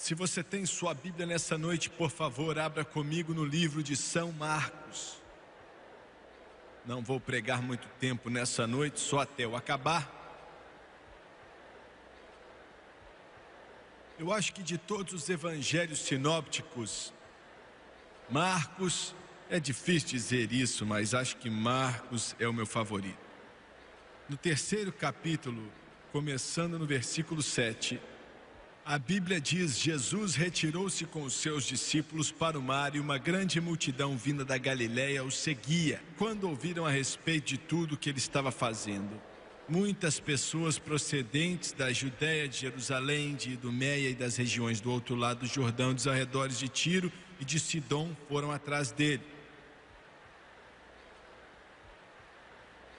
Se você tem sua Bíblia nessa noite, por favor, abra comigo no livro de São Marcos. Não vou pregar muito tempo nessa noite, só até eu acabar. Eu acho que de todos os evangelhos sinópticos, Marcos, é difícil dizer isso, mas acho que Marcos é o meu favorito. No terceiro capítulo, começando no versículo 7, a Bíblia diz: Jesus retirou-se com os seus discípulos para o mar e uma grande multidão vinda da Galiléia o seguia. Quando ouviram a respeito de tudo o que ele estava fazendo, muitas pessoas procedentes da Judéia, de Jerusalém, de Idumeia e das regiões do outro lado do Jordão, dos arredores de Tiro e de Sidom, foram atrás dele.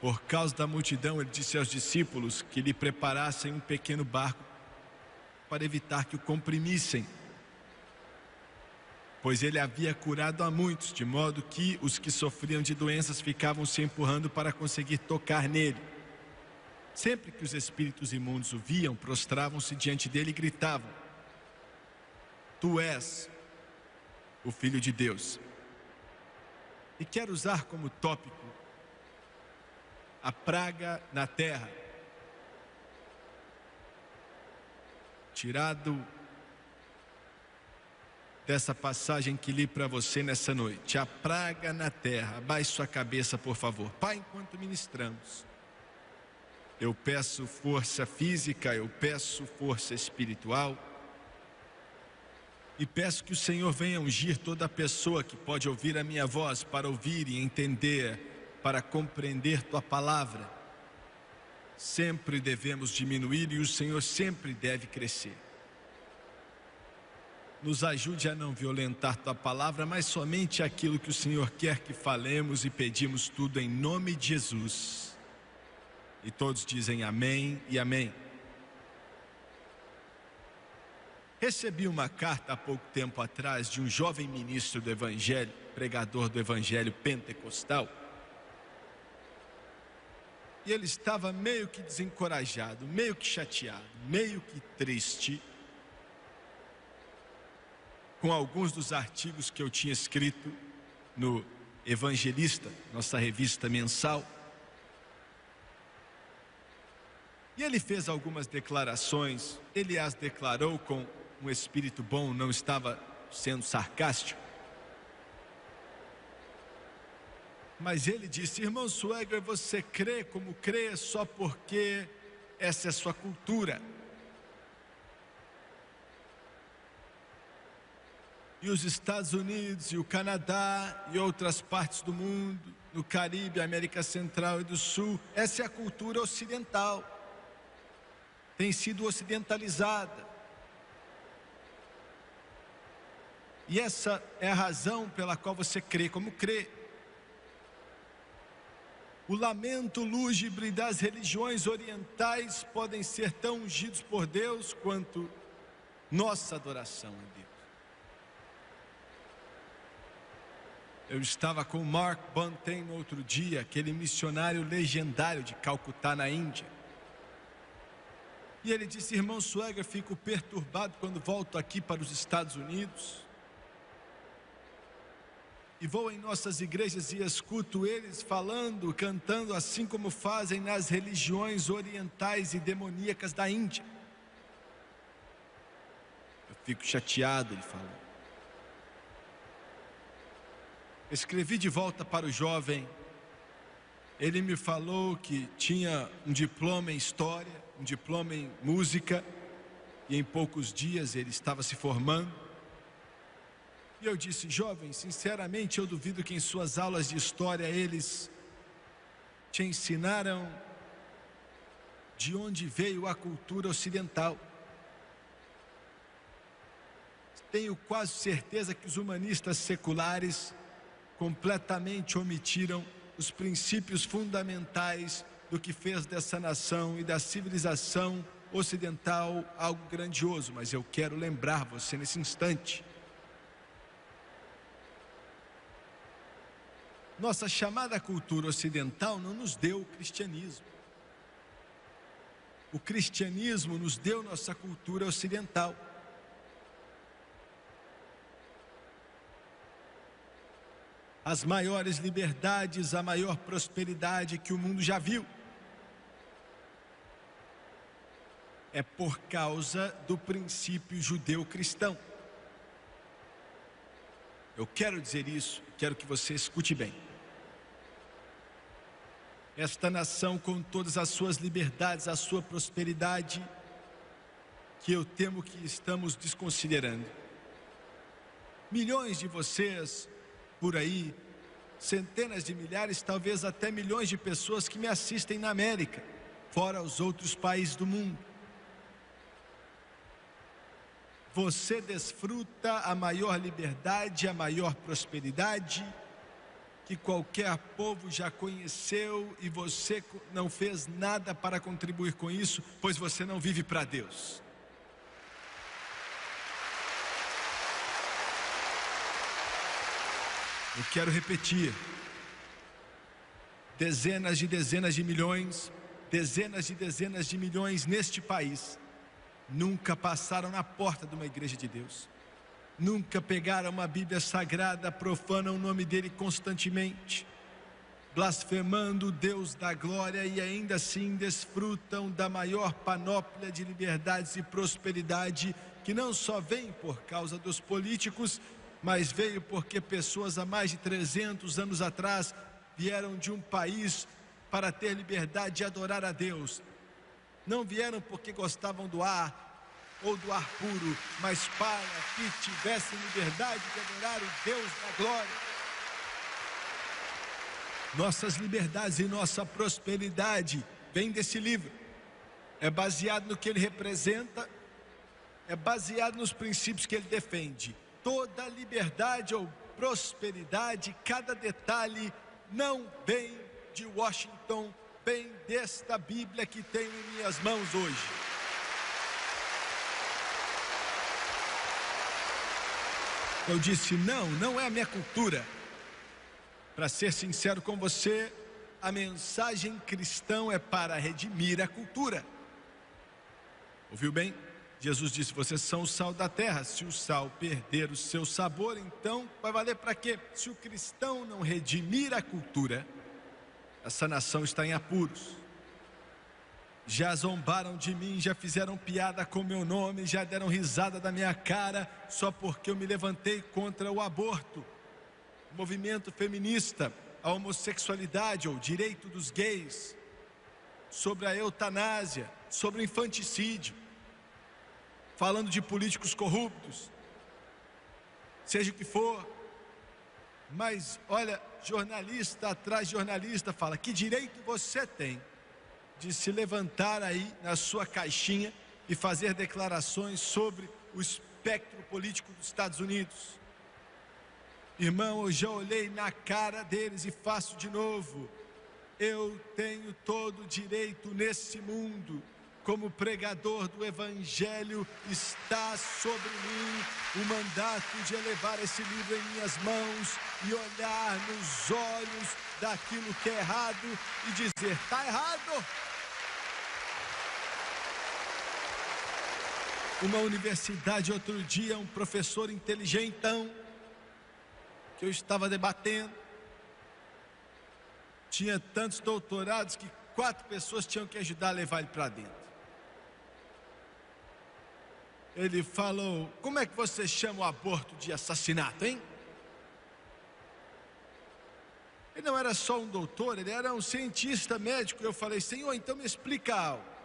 Por causa da multidão, ele disse aos discípulos que lhe preparassem um pequeno barco para evitar que o comprimissem, pois ele havia curado a muitos, de modo que os que sofriam de doenças ficavam se empurrando para conseguir tocar nele. Sempre que os espíritos imundos o viam, prostravam-se diante dele e gritavam: Tu és o Filho de Deus. E quero usar como tópico a praga na terra, tirado dessa passagem que li para você nessa noite. A praga na terra. Abaixe sua cabeça, por favor. Pai, enquanto ministramos, eu peço força física, eu peço força espiritual, e peço que o Senhor venha ungir toda pessoa que pode ouvir a minha voz, para ouvir e entender, para compreender tua palavra. Sempre devemos diminuir e o Senhor sempre deve crescer. Nos ajude a não violentar tua palavra, mas somente aquilo que o Senhor quer que falemos, e pedimos tudo em nome de Jesus. E todos dizem amém e amém. Recebi uma carta há pouco tempo atrás de um jovem ministro do Evangelho, pregador do Evangelho pentecostal. E ele estava meio que desencorajado, meio que chateado, meio que triste com alguns dos artigos que eu tinha escrito no Evangelista, nossa revista mensal. E ele fez algumas declarações, ele as declarou com um espírito bom, não estava sendo sarcástico. Mas ele disse: Irmão Swagger, você crê como crê só porque essa é a sua cultura. E os Estados Unidos e o Canadá e outras partes do mundo, no Caribe, América Central e do Sul, essa é a cultura ocidental. Tem sido ocidentalizada. E essa é a razão pela qual você crê como crê. O lamento lúgubre das religiões orientais podem ser tão ungidos por Deus quanto nossa adoração a Deus. Eu estava com Mark Bunting no outro dia, aquele missionário legendário de Calcutá, na Índia. E ele disse: Irmão Swagger, fico perturbado quando volto aqui para os Estados Unidos e vou em nossas igrejas e escuto eles falando, cantando assim como fazem nas religiões orientais e demoníacas da Índia. Eu fico chateado, ele falou. Escrevi de volta para o jovem. Ele me falou que tinha um diploma em história, um diploma em música, e em poucos dias ele estava se formando. E eu disse: jovem, sinceramente eu duvido que em suas aulas de história eles te ensinaram de onde veio a cultura ocidental. Tenho quase certeza que os humanistas seculares completamente omitiram os princípios fundamentais do que fez dessa nação e da civilização ocidental algo grandioso. Mas eu quero lembrar você nesse instante: nossa chamada cultura ocidental não nos deu o cristianismo. O cristianismo nos deu nossa cultura ocidental. as maiores liberdades, a maior prosperidade que o mundo já viu. É por causa do princípio judeu-cristão. Eu quero dizer isso, quero que você escute bem. Esta nação, com todas as suas liberdades, a sua prosperidade, que eu temo que estamos desconsiderando. Milhões de vocês por aí, centenas de milhares, talvez até milhões de pessoas que me assistem na América, fora os outros países do mundo. Você desfruta a maior liberdade, a maior prosperidade que qualquer povo já conheceu e você não fez nada para contribuir com isso, pois você não vive para Deus. Eu quero repetir. Dezenas de milhões, dezenas de milhões neste país nunca passaram na porta de uma igreja de Deus. Nunca pegaram uma Bíblia sagrada, profanam o nome dele constantemente, blasfemando o Deus da glória e ainda assim desfrutam da maior panóplia de liberdades e prosperidade que não só vem por causa dos políticos, mas veio porque pessoas há mais de 300 anos atrás vieram de um país para ter liberdade de adorar a Deus. Não vieram porque gostavam do ar ou do ar puro, mas para que tivessem liberdade de adorar o Deus da glória. Nossas liberdades e nossa prosperidade vem desse livro. É baseado no que ele representa, é baseado nos princípios que ele defende. Toda liberdade ou prosperidade, cada detalhe não vem de Washington, vem desta Bíblia que tenho em minhas mãos hoje. Eu disse, não é a minha cultura. Para ser sincero com você, a mensagem cristã é para redimir a cultura. Ouviu bem? Jesus disse, vocês são o sal da terra. Se o sal perder o seu sabor, então vai valer para quê? Se o cristão não redimir a cultura, essa nação está em apuros. Já zombaram de mim, já fizeram piada com meu nome, já deram risada da minha cara, só porque eu me levantei contra o aborto, o movimento feminista, a homossexualidade ou direito dos gays, sobre a eutanásia, sobre o infanticídio, falando de políticos corruptos, seja o que for. Mas olha, jornalista atrás de jornalista fala, que direito você tem de se levantar aí na sua caixinha e fazer declarações sobre o espectro político dos Estados Unidos? Irmão, eu já olhei na cara deles e faço de novo. Eu tenho todo o direito nesse mundo, como pregador do Evangelho, está sobre mim o mandato de elevar esse livro em minhas mãos e olhar nos olhos daquilo que é errado e dizer, está errado. Uma universidade, outro dia, um professor inteligentão, que eu estava debatendo, tinha tantos doutorados que 4 pessoas tinham que ajudar a levar ele para dentro. Ele falou, como é que você chama o aborto de assassinato, hein? Ele não era só um doutor, ele era um cientista médico. Eu falei, Senhor, então me explica algo.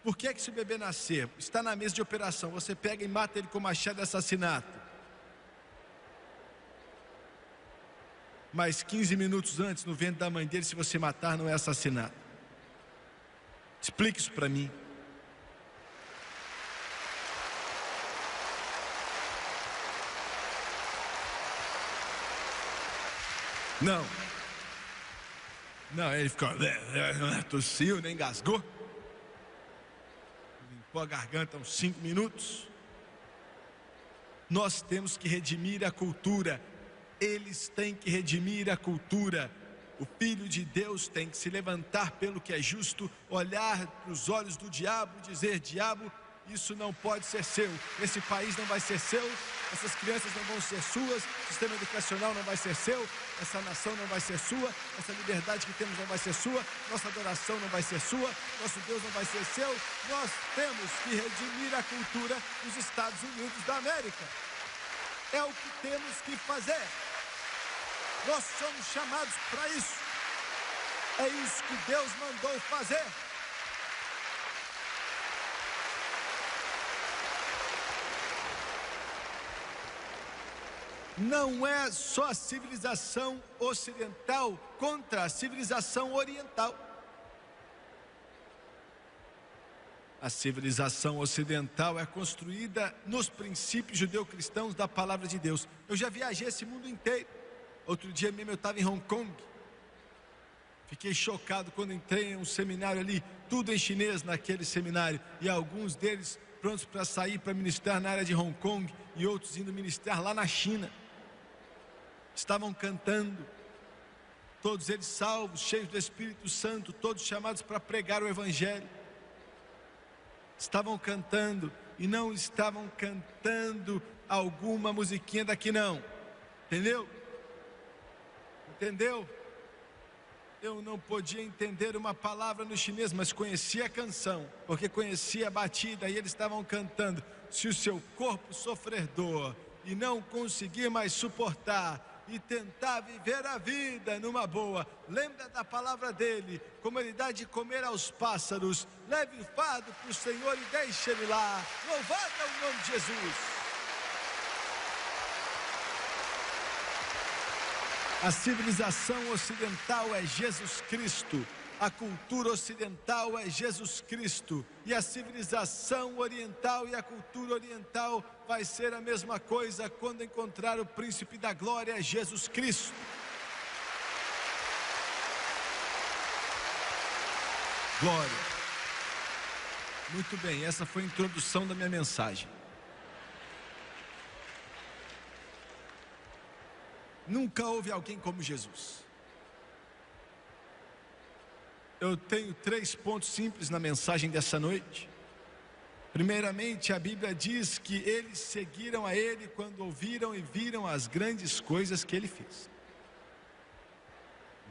Por que é que se o bebê nascer, está na mesa de operação, você pega e mata ele com machado de assassinato? Mas 15 minutos antes, no ventre da mãe dele, se você matar, não é assassinato. Explique isso para mim. Não, ele ficou, tossiu, nem engasgou. Limpou a garganta uns 5 minutos. Nós temos que redimir a cultura. Eles têm que redimir a cultura. O Filho de Deus tem que se levantar pelo que é justo, olhar para os olhos do diabo, dizer, diabo, Isso não pode ser seu. Esse país não vai ser seu. Essas crianças não vão ser suas. O sistema educacional não vai ser seu. Essa nação não vai ser sua. Essa liberdade que temos não vai ser sua. Nossa adoração não vai ser sua. Nosso Deus não vai ser seu. Nós temos que redimir a cultura dos Estados Unidos da América. É o que temos que fazer. Nós somos chamados para isso. É isso que Deus mandou fazer. Não é só a civilização ocidental contra a civilização oriental. A civilização ocidental é construída nos princípios judeu-cristãos da palavra de Deus. Eu já viajei esse mundo inteiro. Outro dia mesmo eu estava em Hong Kong. Fiquei chocado quando entrei em um seminário ali, tudo em chinês naquele seminário. E alguns deles prontos para sair para ministrar na área de Hong Kong e outros indo ministrar lá na China. Estavam cantando, todos eles salvos, cheios do Espírito Santo, todos chamados para pregar o Evangelho. Estavam cantando e não estavam cantando alguma musiquinha daqui não, entendeu? Entendeu? Eu não podia entender uma palavra no chinês, mas conhecia a canção, porque conhecia a batida e eles estavam cantando. Se o seu corpo sofrer dor e não conseguir mais suportar e tentar viver a vida numa boa, lembra da palavra dele, como ele dá de comer aos pássaros, leve o fardo para o Senhor e deixe ele lá. Louvado é o nome de Jesus. A civilização ocidental é Jesus Cristo, a cultura ocidental é Jesus Cristo, e a civilização oriental e a cultura oriental vai ser a mesma coisa quando encontrar o príncipe da glória, Jesus Cristo. Glória. Muito bem, essa foi a introdução da minha mensagem. Nunca houve alguém como Jesus. Eu tenho 3 pontos simples na mensagem dessa noite. Primeiramente, a Bíblia diz que eles seguiram a Ele quando ouviram e viram as grandes coisas que Ele fez.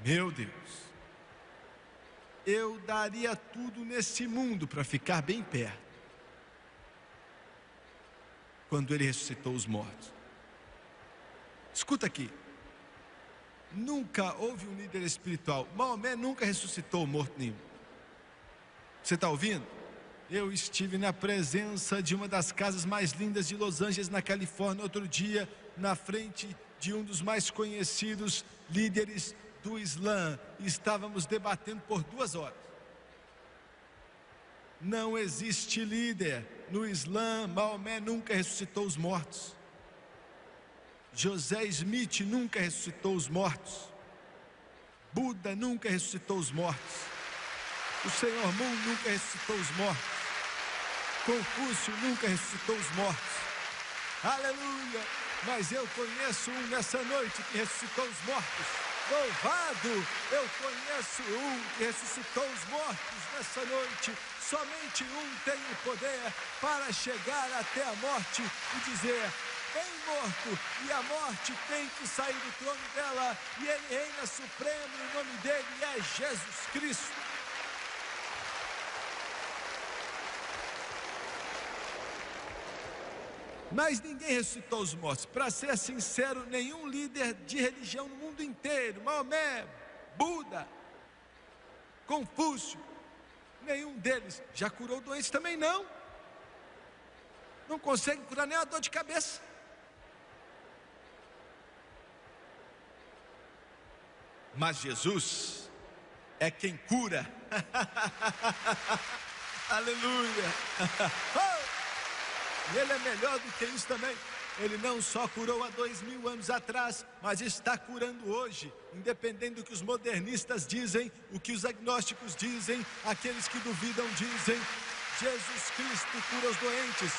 Meu Deus, eu daria tudo nesse mundo para ficar bem perto quando Ele ressuscitou os mortos. Escuta aqui. Nunca houve um líder espiritual. Maomé nunca ressuscitou morto nenhum. Você está ouvindo? Eu estive na presença de uma das casas mais lindas de Los Angeles, na Califórnia, outro dia, na frente de um dos mais conhecidos líderes do Islã. E estávamos debatendo por 2 horas. Não existe líder no Islã. Maomé nunca ressuscitou os mortos. José Smith nunca ressuscitou os mortos. Buda nunca ressuscitou os mortos. O Senhor Moon nunca ressuscitou os mortos. Confúcio nunca ressuscitou os mortos. Aleluia! Mas eu conheço um nessa noite que ressuscitou os mortos. Louvado! Eu conheço um que ressuscitou os mortos nessa noite. Somente um tem o poder para chegar até a morte e dizer: bem morto, e a morte tem que sair do trono dela, e ele reina supremo, e o nome dele é Jesus Cristo. Mas ninguém ressuscitou os mortos. Para ser sincero, nenhum líder de religião no mundo inteiro, Maomé, Buda, Confúcio, nenhum deles já curou doentes também não. Não consegue curar nem a dor de cabeça. Mas Jesus é quem cura. Aleluia. E Ele é melhor do que isso também. Ele não só curou há 2000 anos atrás, mas está curando hoje. Independente do que os modernistas dizem, o que os agnósticos dizem, aqueles que duvidam dizem, Jesus Cristo cura os doentes.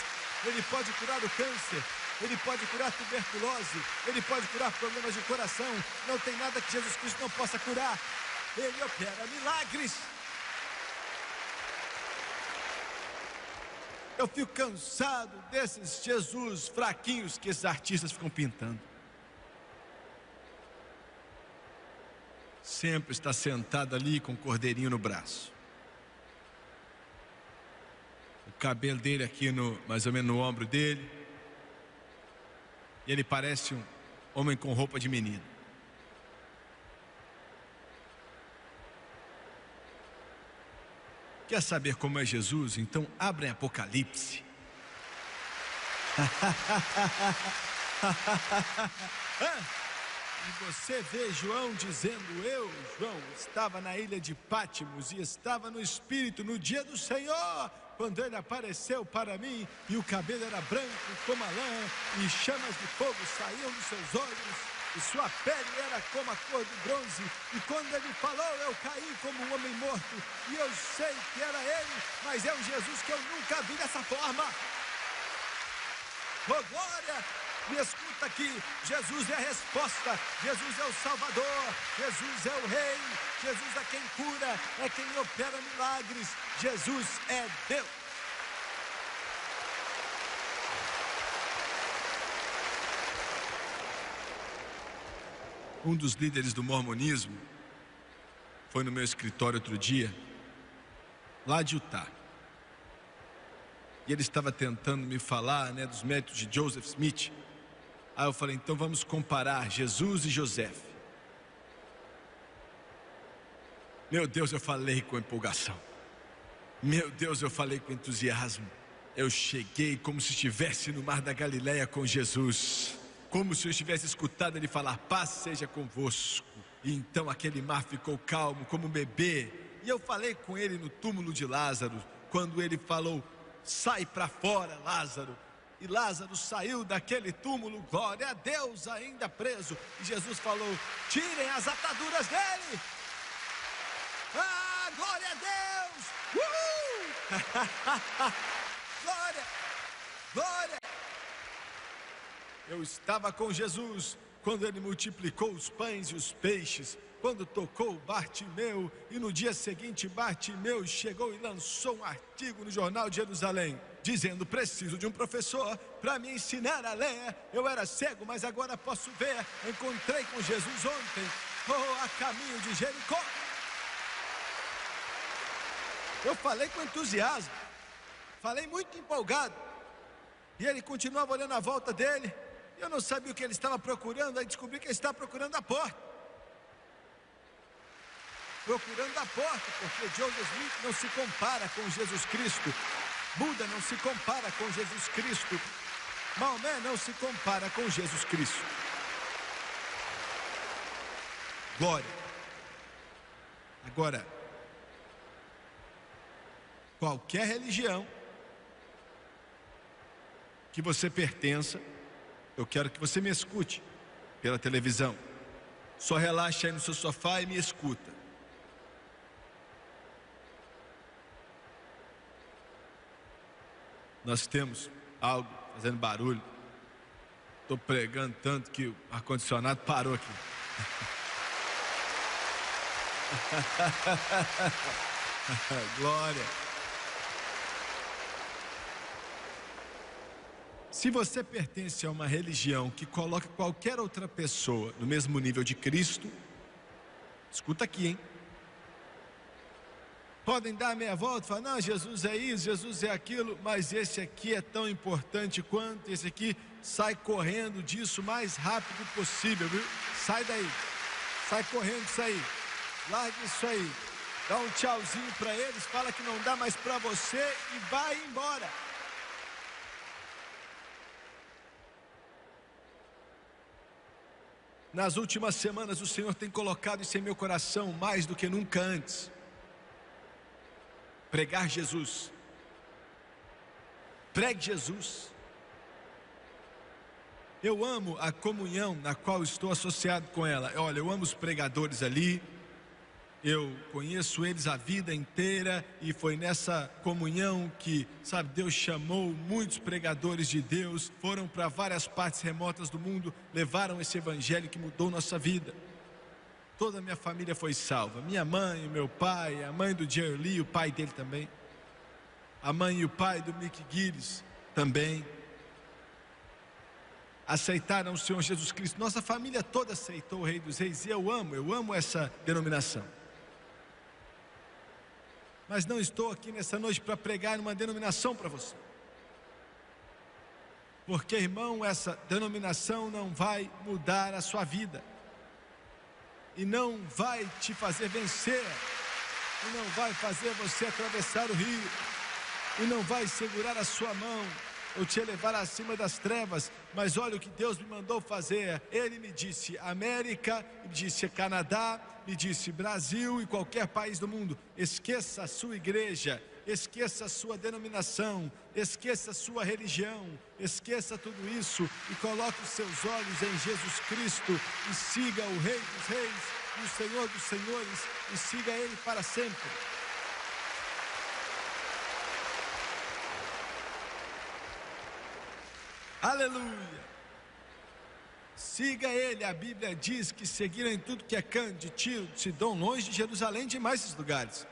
Ele pode curar o câncer, Ele pode curar tuberculose, Ele pode curar problemas de coração. Não tem nada que Jesus Cristo não possa curar. Ele opera milagres. Eu fico cansado desses Jesus fraquinhos que esses artistas ficam pintando. Sempre está sentado ali com o cordeirinho no braço. O cabelo dele aqui mais ou menos no ombro dele. E ele parece um homem com roupa de menino. Quer saber como é Jesus? Então abrem Apocalipse. E você vê João dizendo: eu, João, estava na ilha de Pátimos e estava no Espírito no dia do Senhor, quando ele apareceu para mim, e o cabelo era branco como a lã, e chamas de fogo saíam dos seus olhos, e sua pele era como a cor do bronze. E quando ele falou, eu caí como um homem morto, e eu sei que era ele, mas é um Jesus que eu nunca vi dessa forma. Oh, glória! Me escuta aqui, Jesus é a resposta, Jesus é o Salvador, Jesus é o Rei, Jesus é quem cura, é quem opera milagres, Jesus é Deus. Um dos líderes do mormonismo foi no meu escritório outro dia, lá de Utah. E ele estava tentando me falar, dos métodos de Joseph Smith. Aí eu falei: então vamos comparar Jesus e José. Meu Deus, eu falei com empolgação. Meu Deus, eu falei com entusiasmo. Eu cheguei como se estivesse no mar da Galileia com Jesus. Como se eu estivesse escutado ele falar: paz seja convosco. E então aquele mar ficou calmo como um bebê. E eu falei com ele no túmulo de Lázaro, quando ele falou: sai para fora, Lázaro. E Lázaro saiu daquele túmulo, glória a Deus, ainda preso. E Jesus falou: tirem as ataduras dele. Ah, glória a Deus! Glória, glória. Eu estava com Jesus quando ele multiplicou os pães e os peixes, quando tocou Bartimeu, e no dia seguinte Bartimeu chegou e lançou um artigo no jornal de Jerusalém, dizendo: preciso de um professor para me ensinar a ler. Eu era cego, mas agora posso ver. Encontrei com Jesus ontem, a caminho de Jericó. Eu falei com entusiasmo, falei muito empolgado, e ele continuava olhando à volta dele. Eu não sabia o que ele estava procurando, aí descobri que ele estava procurando a porta. Procurando a porta, porque Joseph Smith não se compara com Jesus Cristo. Buda não se compara com Jesus Cristo. Maomé não se compara com Jesus Cristo. Glória. Agora, qualquer religião que você pertença, eu quero que você me escute pela televisão. Só relaxe aí no seu sofá e me escuta. Nós temos algo fazendo barulho. Estou pregando tanto que o ar-condicionado parou aqui. Glória. Se você pertence a uma religião que coloca qualquer outra pessoa no mesmo nível de Cristo, escuta aqui, hein? Podem dar meia volta e falar: não, Jesus é isso, Jesus é aquilo, mas esse aqui é tão importante quanto. Esse aqui sai correndo disso o mais rápido possível, viu? Sai daí, sai correndo disso aí, larga isso aí, dá um tchauzinho para eles, fala que não dá mais para você e vai embora. Nas últimas semanas o Senhor tem colocado isso em meu coração mais do que nunca antes. Pregar Jesus. Pregue Jesus. Eu amo a comunhão na qual estou associado com ela. Olha, eu amo os pregadores ali. Eu conheço eles a vida inteira e foi nessa comunhão que, Deus chamou muitos pregadores de Deus, foram para várias partes remotas do mundo, levaram esse evangelho que mudou nossa vida. Toda a minha família foi salva, minha mãe, meu pai, a mãe do Jerry Lee, o pai dele também. A mãe e o pai do Mick Guinness também aceitaram o Senhor Jesus Cristo. Nossa família toda aceitou o Rei dos Reis e eu amo essa denominação. Mas não estou aqui nessa noite para pregar uma denominação para você. Porque, irmão, essa denominação não vai mudar a sua vida. E não vai te fazer vencer. E não vai fazer você atravessar o rio. E não vai segurar a sua mão ou te elevar acima das trevas. Mas olha o que Deus me mandou fazer. Ele me disse América, me disse Canadá, me disse Brasil e qualquer país do mundo. Esqueça a sua igreja, esqueça a sua denominação, esqueça a sua religião, esqueça tudo isso e coloque os seus olhos em Jesus Cristo e siga o Rei dos Reis e o Senhor dos Senhores e siga Ele para sempre. Aleluia! Siga Ele. A Bíblia diz que seguiram em tudo que é canto, de Tiro, de Sidom, longe de Jerusalém, de mais esses lugares.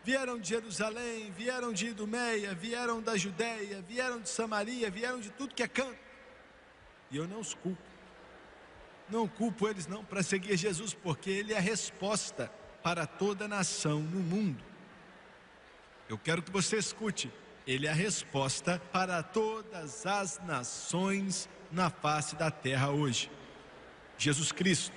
Vieram de Jerusalém, vieram de Idumeia, vieram da Judéia, vieram de Samaria, vieram de tudo que é canto. E eu não os culpo. Não culpo eles não para seguir Jesus, porque Ele é a resposta para toda nação no mundo. Eu quero que você escute. Ele é a resposta para todas as nações na face da terra hoje. Jesus Cristo.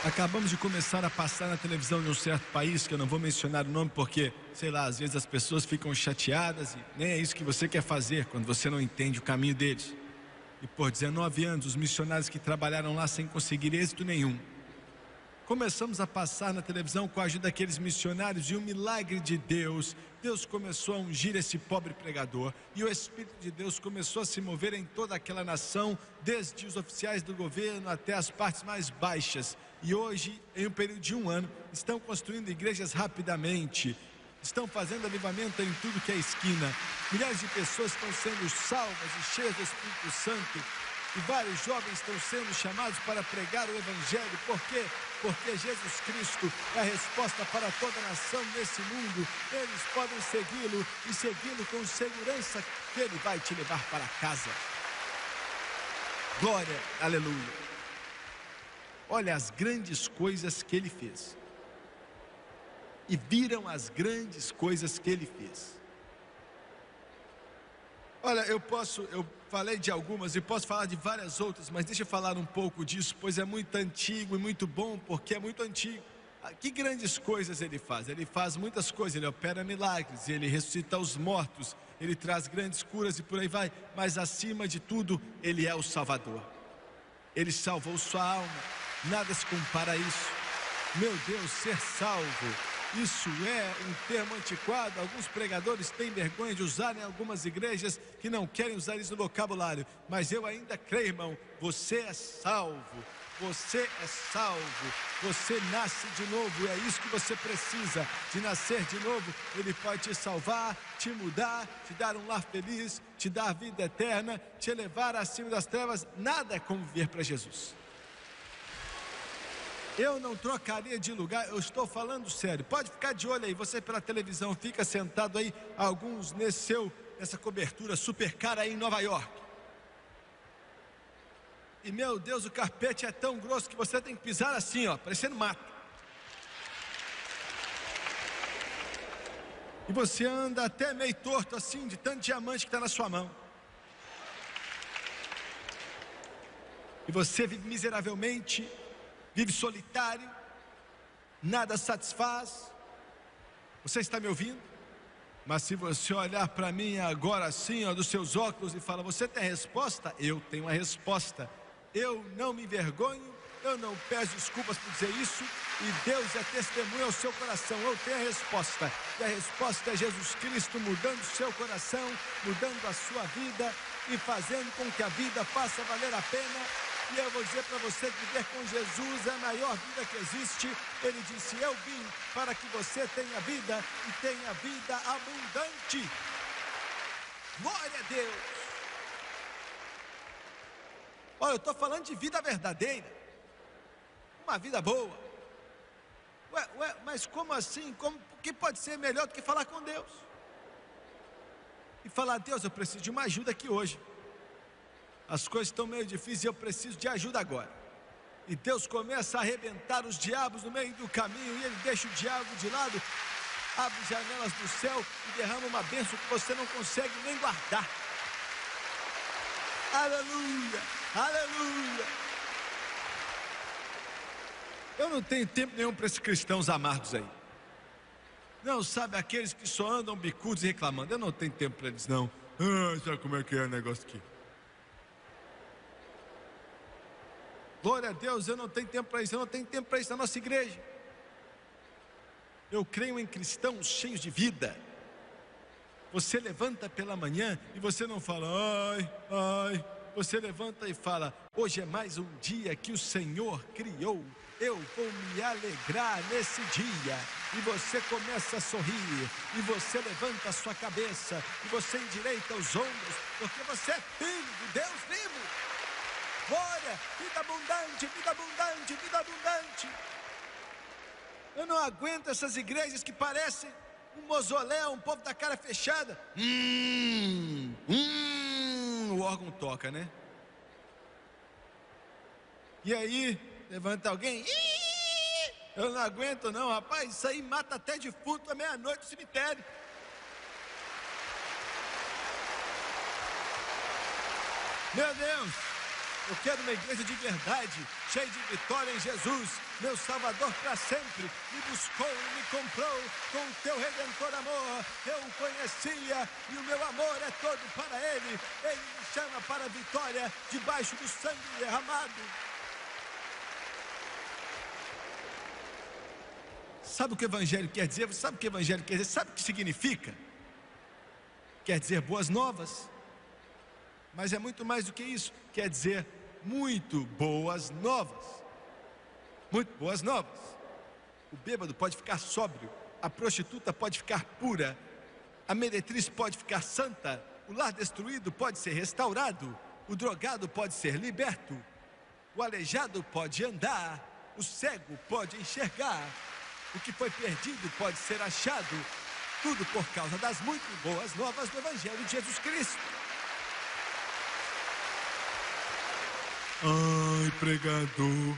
Acabamos de começar a passar na televisão de um certo país, que eu não vou mencionar o nome porque, sei lá, às vezes as pessoas ficam chateadas e nem é isso que você quer fazer quando você não entende o caminho deles. E por 19 anos, os missionários que trabalharam lá sem conseguir êxito nenhum. Começamos a passar na televisão com a ajuda daqueles missionários e um milagre de Deus. Deus começou a ungir esse pobre pregador e o Espírito de Deus começou a se mover em toda aquela nação, desde os oficiais do governo até as partes mais baixas. E hoje, em um período de 1 ano, estão construindo igrejas rapidamente, estão fazendo avivamento em tudo que é esquina. Milhares de pessoas estão sendo salvas e cheias do Espírito Santo. E vários jovens estão sendo chamados para pregar o Evangelho. Por quê? Porque Jesus Cristo é a resposta para toda nação nesse mundo. Eles podem segui-lo e segui-lo com segurança que Ele vai te levar para casa. Glória, aleluia. Olha as grandes coisas que Ele fez. E viram as grandes coisas que Ele fez. Olha, eu falei de algumas e posso falar de várias outras, mas deixa eu falar um pouco disso, pois é muito antigo e muito bom, porque é muito antigo. Que grandes coisas Ele faz? Ele faz muitas coisas, Ele opera milagres, Ele ressuscita os mortos, Ele traz grandes curas e por aí vai, mas acima de tudo, Ele é o Salvador. Ele salvou sua alma, nada se compara a isso. Meu Deus, ser salvo, isso é um termo antiquado. Alguns pregadores têm vergonha de usar em algumas igrejas que não querem usar isso no vocabulário. Mas eu ainda creio, irmão, você é salvo. Você é salvo. Você nasce de novo. É isso que você precisa, de nascer de novo. Ele pode te salvar, te mudar, te dar um lar feliz, te dar vida eterna, te elevar acima das trevas. Nada é como viver para Jesus. Eu não trocaria de lugar, eu estou falando sério. Pode ficar de olho aí, você pela televisão fica sentado aí, alguns nessa cobertura super cara aí em Nova York. E meu Deus, o carpete é tão grosso que você tem que pisar assim, ó, parecendo mato. E você anda até meio torto assim, de tanto diamante que está na sua mão. E você vive miseravelmente, vive solitário, nada satisfaz. Você está me ouvindo? Mas se você olhar para mim agora assim, ó, dos seus óculos e falar, você tem a resposta? Eu tenho a resposta. Eu não me envergonho, eu não peço desculpas por dizer isso, e Deus é testemunha ao seu coração. Eu tenho a resposta, e a resposta é Jesus Cristo mudando o seu coração, mudando a sua vida e fazendo com que a vida faça valer a pena. E eu vou dizer para você que viver com Jesus é a maior vida que existe. Ele disse, eu vim para que você tenha vida e tenha vida abundante. Glória a Deus. Olha, eu estou falando de vida verdadeira. uma vida boa. Mas como assim? O que pode ser melhor do que falar com Deus? E falar: Deus, eu preciso de uma ajuda aqui hoje. As coisas estão meio difíceis e eu preciso de ajuda agora. E Deus começa a arrebentar os diabos no meio do caminho, e Ele deixa o diabo de lado, abre janelas do céu e derrama uma bênção que você não consegue nem guardar. Aleluia, aleluia. Eu não tenho tempo nenhum para esses cristãos amargos aí. Não, sabe, aqueles que só andam bicudos e reclamando. Eu não tenho tempo para eles, não. Sabe como é que é o negócio aqui? Glória a Deus, eu não tenho tempo para isso. Eu não tenho tempo para isso na nossa igreja. Eu creio em cristãos cheios de vida. Você levanta pela manhã e você não fala: ai. Você levanta e fala: hoje é mais um dia que o Senhor criou. Eu vou me alegrar nesse dia. E você começa a sorrir. E você levanta a sua cabeça. E você endireita os ombros. Porque você é filho de Deus vivo. Glória, vida abundante, vida abundante, vida abundante. Eu não aguento essas igrejas que parecem um mausoléu, um povo da cara fechada. O órgão toca, né? E aí, levanta alguém. Eu não aguento não, rapaz. Isso aí mata até defunto à meia-noite no cemitério. Meu Deus, eu quero uma igreja de verdade, cheia de vitória em Jesus, meu Salvador para sempre. Me buscou e me comprou com o teu redentor amor. Eu o conhecia e o meu amor é todo para Ele. Ele me chama para a vitória debaixo do sangue derramado. Sabe o que o Evangelho quer dizer? Você sabe o que o Evangelho quer dizer? Sabe o que significa? Quer dizer boas novas. Mas é muito mais do que isso. Quer dizer muito boas novas. Muito boas novas. O bêbado pode ficar sóbrio. A prostituta pode ficar pura. A meretriz pode ficar santa. O lar destruído pode ser restaurado. O drogado pode ser liberto. O aleijado pode andar. O cego pode enxergar. O que foi perdido pode ser achado. Tudo por causa das muito boas novas do Evangelho de Jesus Cristo. Ai, pregador.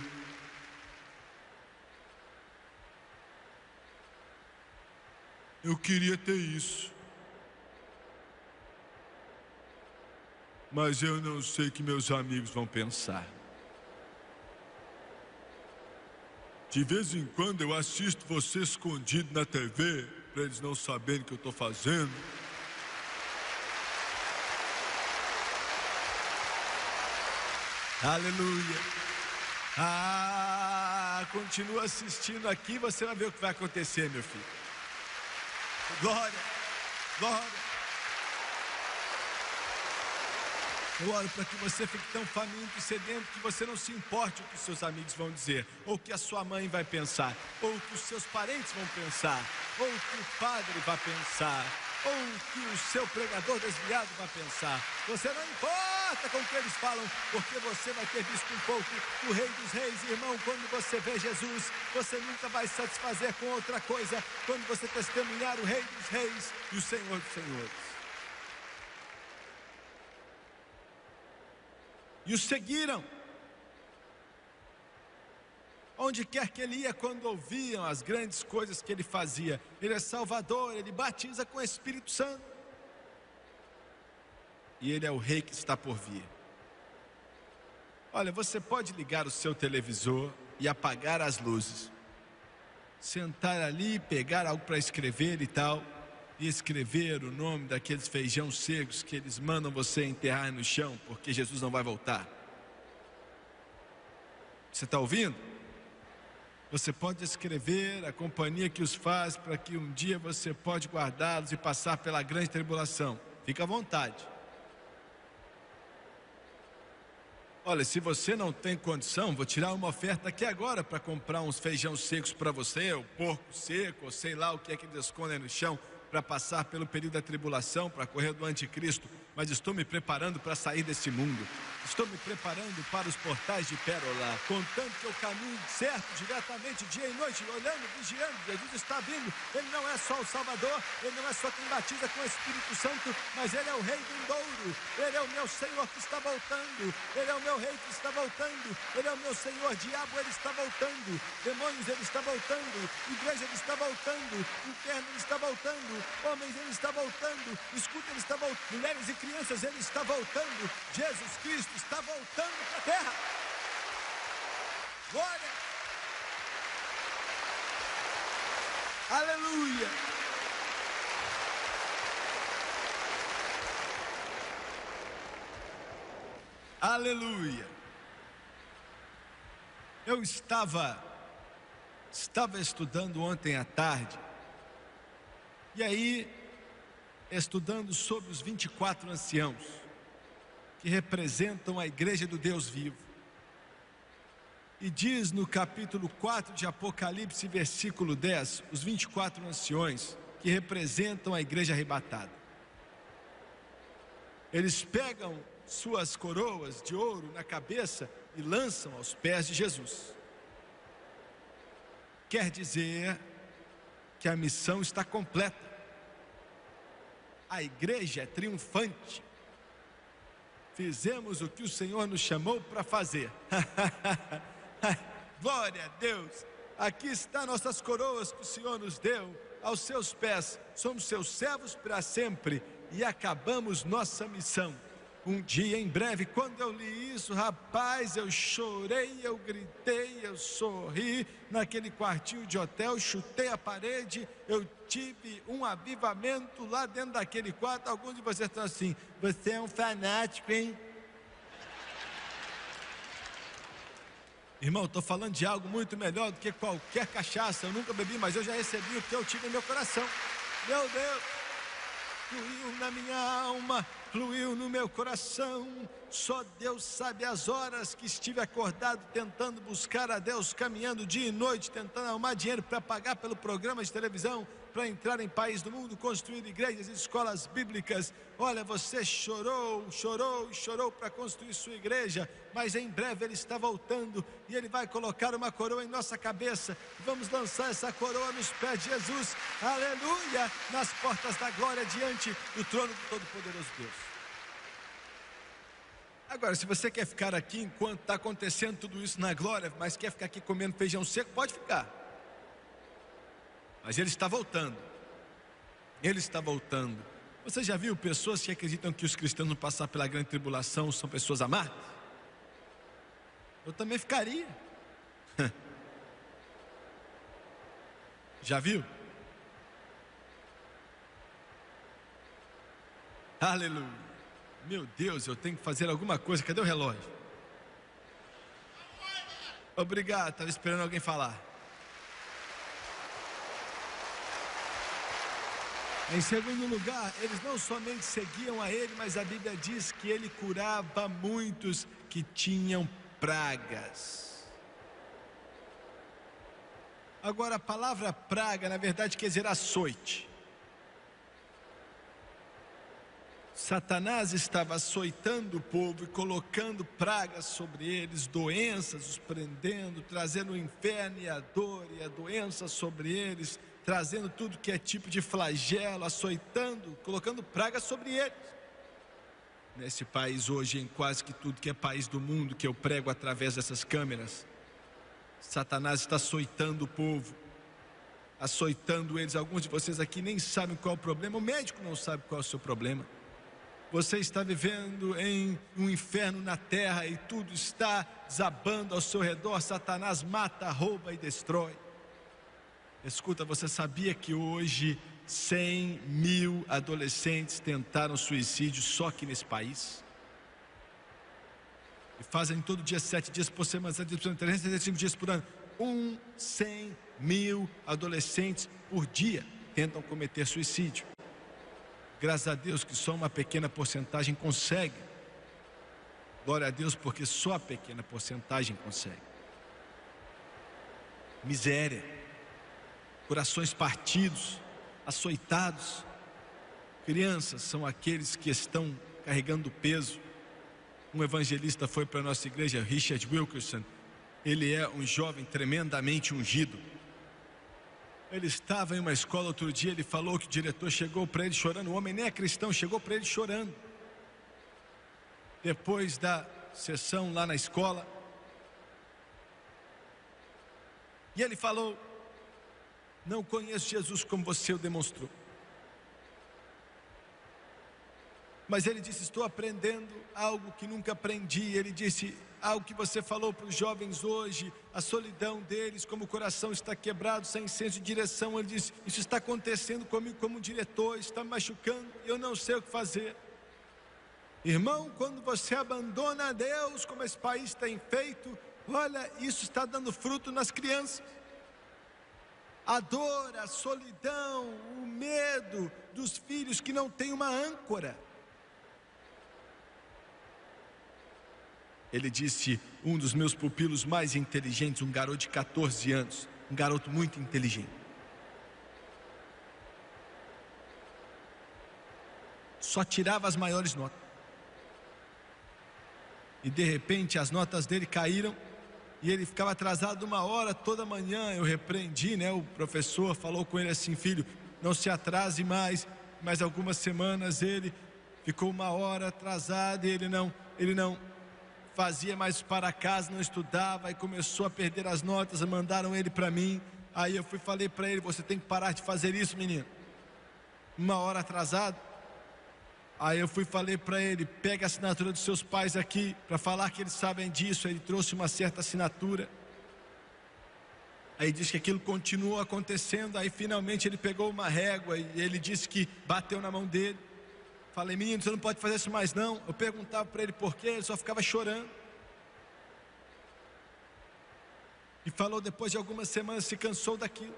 Eu queria ter isso. Mas eu não sei o que meus amigos vão pensar. De vez em quando eu assisto você escondido na TV, para eles não saberem o que eu estou fazendo. Aleluia. Continua assistindo aqui, você vai ver o que vai acontecer, meu filho. Glória, glória. Eu oro para que você fique tão faminto e sedento que você não se importe o que seus amigos vão dizer, ou o que a sua mãe vai pensar, ou o que os seus parentes vão pensar, ou o que o padre vai pensar, ou o que o seu pregador desviado vai pensar. Você não importa com o que eles falam, porque você vai ter visto um pouco do Rei dos Reis. Irmão, quando você vê Jesus, você nunca vai se satisfazer com outra coisa, quando você testemunhar o Rei dos Reis e o Senhor dos Senhores. E o seguiram. Onde quer que ele ia, quando ouviam as grandes coisas que ele fazia. Ele é Salvador, ele batiza com o Espírito Santo. E ele é o Rei que está por vir. Olha, você pode ligar o seu televisor e apagar as luzes. Sentar ali, pegar algo para escrever e tal. E escrever o nome daqueles feijão secos que eles mandam você enterrar no chão, porque Jesus não vai voltar. Você está ouvindo? Você pode escrever a companhia que os faz, para que um dia você pode guardá-los e passar pela grande tribulação. Fica à vontade. Olha, se você não tem condição, vou tirar uma oferta aqui agora para comprar uns feijão secos para você, ou porco seco, ou sei lá o que é que eles escondem no chão, para passar pelo período da tribulação, para correr do anticristo. mas estou me preparando para sair desse mundo. Estou me preparando para os portais de Pérola, contando que eu caminho certo, diretamente, dia e noite, olhando, vigiando. Jesus está vindo. Ele não é só o Salvador, Ele não é só quem batiza com o Espírito Santo, mas Ele é o Rei vindouro. Ele é o meu Senhor que está voltando. Ele é o meu Rei que está voltando. Ele é o meu Senhor. Diabo, Ele está voltando. Demônios, Ele está voltando. Igreja, Ele está voltando. Inferno, Ele está voltando. Homens, Ele está voltando. Escuta, Ele está voltando. Mulheres e crianças, Ele está voltando. Jesus Cristo está voltando para a terra. Glória. Aleluia. Aleluia. Eu estava estudando ontem à tarde, e aí, estudando sobre os 24 anciãos, que representam a igreja do Deus vivo. E diz no capítulo 4 de Apocalipse, versículo 10, os 24 anciões que representam a igreja arrebatada. Eles pegam suas coroas de ouro na cabeça e lançam aos pés de Jesus. Quer dizer que a missão está completa. A igreja é triunfante. Fizemos o que o Senhor nos chamou para fazer. Glória a Deus. Aqui estão nossas coroas que o Senhor nos deu. Aos seus pés, somos seus servos para sempre e acabamos nossa missão. Um dia em breve, quando eu li isso, rapaz, eu chorei, eu gritei, eu sorri naquele quartinho de hotel, chutei a parede, eu tive um avivamento lá dentro daquele quarto. Alguns de vocês estão assim: você é um fanático, hein? Irmão, estou falando de algo muito melhor do que qualquer cachaça. Eu nunca bebi, mas eu já recebi o que eu tive em meu coração. Meu Deus! Fluiu na minha alma, fluiu no meu coração. Só Deus sabe as horas que estive acordado tentando buscar a Deus, caminhando dia e noite, tentando arrumar dinheiro para pagar pelo programa de televisão, para entrar em país do mundo, construir igrejas e escolas bíblicas. Olha, você chorou, chorou e chorou para construir sua igreja, mas em breve Ele está voltando e Ele vai colocar uma coroa em nossa cabeça. Vamos lançar essa coroa nos pés de Jesus, aleluia, nas portas da glória, diante do trono do Todo-Poderoso Deus. Agora, se você quer ficar aqui enquanto está acontecendo tudo isso na glória, mas quer ficar aqui comendo feijão seco, pode ficar. Mas Ele está voltando. Ele está voltando. Você já viu pessoas que acreditam que os cristãos não passar pela grande tribulação são pessoas amargas? Eu também ficaria. Já viu? Aleluia. Meu Deus, eu tenho que fazer alguma coisa. Cadê o relógio? Obrigado, estava esperando alguém falar. Em segundo lugar, eles não somente seguiam a Ele, mas a Bíblia diz que Ele curava muitos que tinham pragas. Agora, a palavra praga, na verdade, quer dizer açoite. Satanás estava açoitando o povo e colocando pragas sobre eles, doenças, os prendendo, trazendo o inferno e a dor e a doença sobre eles, trazendo tudo que é tipo de flagelo, açoitando, colocando pragas sobre eles. Nesse país hoje, em quase que tudo que é país do mundo que eu prego através dessas câmeras, Satanás está açoitando o povo, açoitando eles. Alguns de vocês aqui nem sabem qual é o problema, o médico não sabe qual é o seu problema. Você está vivendo em um inferno na terra e tudo está desabando ao seu redor. Satanás mata, rouba e destrói. Escuta, você sabia que hoje 100 mil adolescentes tentaram suicídio só aqui nesse país? E fazem todo dia 7 dias por semana, 7 dias por semana, 365 dias por ano. 100 mil adolescentes por dia tentam cometer suicídio. Graças a Deus que só uma pequena porcentagem consegue. Glória a Deus, porque só a pequena porcentagem consegue. Miséria, corações partidos, açoitados. Crianças são aqueles que estão carregando peso. Um evangelista foi para a nossa igreja, Richard Wilkerson. Ele é um jovem tremendamente ungido. Ele estava em uma escola outro dia, ele falou que o diretor chegou para ele chorando. O homem nem é cristão, chegou para ele chorando. Depois da sessão lá na escola. E ele falou: não conheço Jesus como você o demonstrou. Mas ele disse: estou aprendendo algo que nunca aprendi. Ele disse: algo que você falou para os jovens hoje, a solidão deles, como o coração está quebrado, sem senso de direção. Ele disse: isso está acontecendo comigo como diretor, está me machucando, eu não sei o que fazer. Irmão, quando você abandona a Deus, como esse país tem feito, olha, isso está dando fruto nas crianças. A dor, a solidão, o medo dos filhos que não têm uma âncora. Ele disse: um dos meus pupilos mais inteligentes, um garoto de 14 anos, um garoto muito inteligente, só tirava as maiores notas. E de repente as notas dele caíram e ele ficava atrasado 1 hora toda manhã. Eu repreendi, né? O professor falou com ele assim: filho, não se atrase mais. Mais algumas semanas ele ficou 1 hora atrasado e ele não fazia mais para casa, não estudava e começou a perder as notas. Mandaram ele para mim. Aí eu falei para ele: você tem que parar de fazer isso, menino. 1 hora atrasado. Aí eu falei para ele: pega a assinatura dos seus pais aqui, para falar que eles sabem disso. Ele trouxe uma certa assinatura. Aí disse que aquilo continuou acontecendo. Aí finalmente ele pegou uma régua e ele disse que bateu na mão dele. Falei: menino, você não pode fazer isso mais não. Eu perguntava para ele por quê, ele só ficava chorando. E falou, depois de algumas semanas, se cansou daquilo,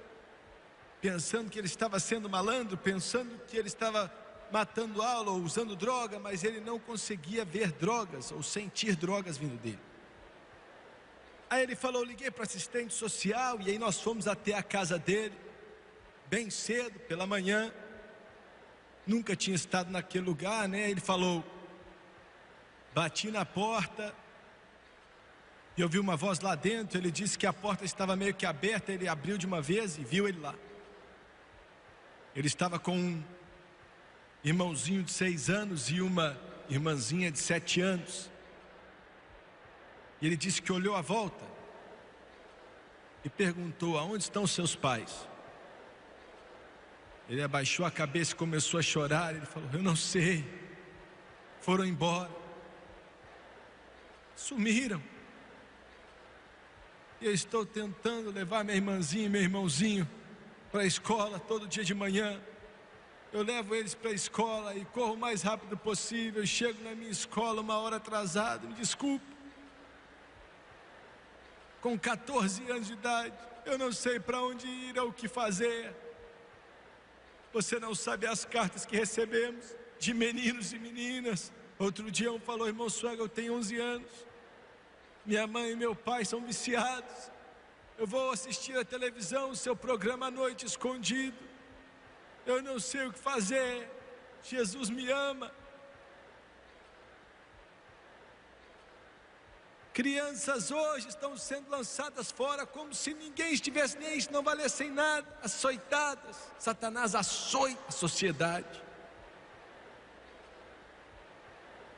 pensando que ele estava sendo malandro, pensando que ele estava matando aula ou usando droga, mas ele não conseguia ver drogas ou sentir drogas vindo dele. Aí ele falou: liguei para assistente social e aí nós fomos até a casa dele, bem cedo, pela manhã. Nunca tinha estado naquele lugar, né? Ele falou: bati na porta e eu vi uma voz lá dentro. Ele disse que a porta estava meio que aberta. Ele abriu de uma vez e viu ele lá. Ele estava com um irmãozinho de 6 anos e uma irmãzinha de 7 anos. E ele disse que olhou à volta e perguntou: aonde estão seus pais? Ele abaixou a cabeça e começou a chorar. Ele falou: eu não sei, foram embora, sumiram. E eu estou tentando levar minha irmãzinha e meu irmãozinho para a escola todo dia de manhã. Eu levo eles para a escola e corro o mais rápido possível. Chego na minha escola 1 hora atrasado, me desculpe. Com 14 anos de idade, eu não sei para onde ir ou o que fazer. Você não sabe as cartas que recebemos de meninos e meninas. Outro dia um falou: irmão Swagger, eu tenho 11 anos. Minha mãe e meu pai são viciados. Eu vou assistir a televisão, o seu programa à noite escondido. Eu não sei o que fazer. Jesus me ama. Crianças hoje estão sendo lançadas fora como se ninguém estivesse nem isso, não valessem nada, açoitadas. Satanás açoita a sociedade.